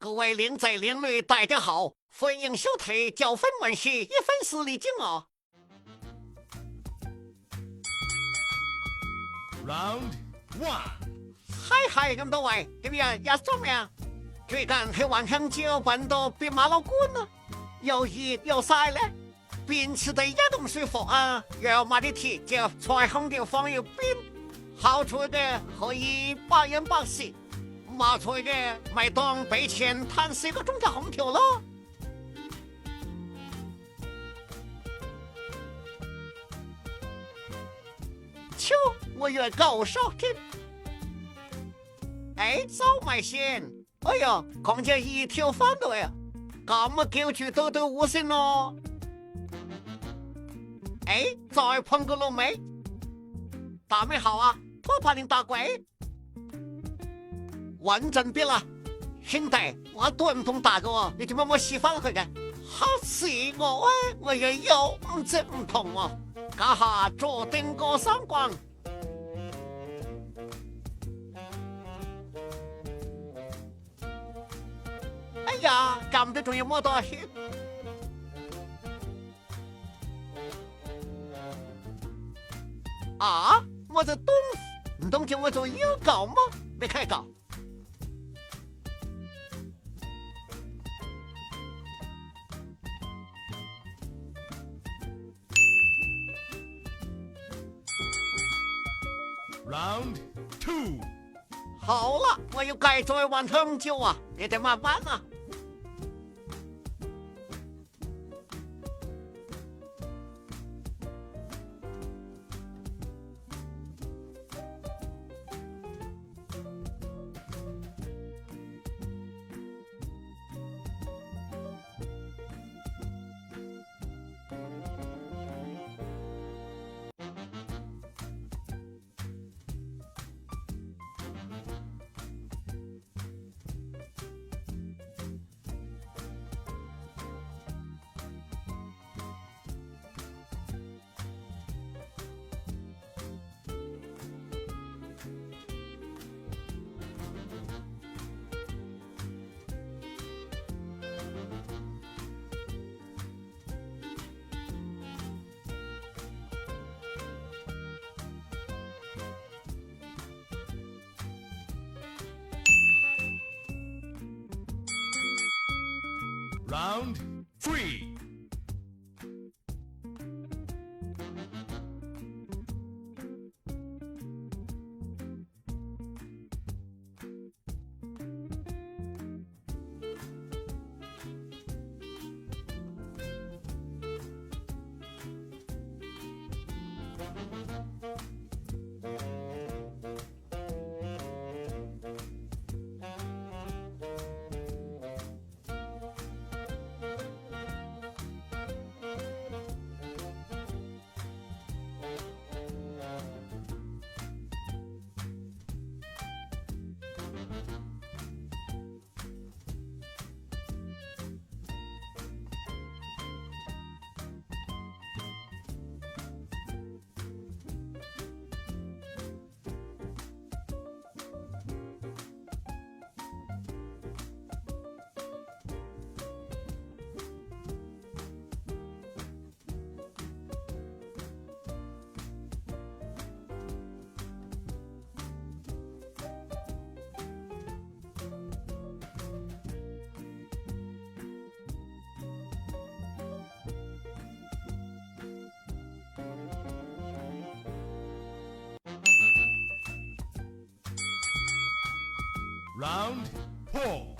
各位靓仔靓女，大家好，欢迎收睇教粉文系一分实力镜哦。Round 1，嗨，咁多位點樣？一做咩啊？最近喺環香蕉揾到變馬騮罐啦，又熱又曬咧，邊吃得一動舒服啊！要買啲鐵就在空調放一邊，好處嘅可以百飲百食，冇錯嘅咪當俾錢嘆4個鐘頭空調咯。瞧，我越搞少聽。哎，早埋先！哎呀，講咗一條飯隊啊，咁啊叫住兜兜烏先咯。哎，再碰個老味，打咩好啊？我怕你打鬼。穩陣啲啦，兄弟，我斷唔通打嘅喎，你做乜冇試翻佢嘅？嚇死我啊！我又有唔知唔同啊，家下坐定過三關。哎呀，咁都仲要摸多血啊！我這東西唔通叫我做妖狗嗎？你開搞。Round 2，好啦，我要繼續玩香蕉啊，你哋慢慢啊。Round 3，Round 4。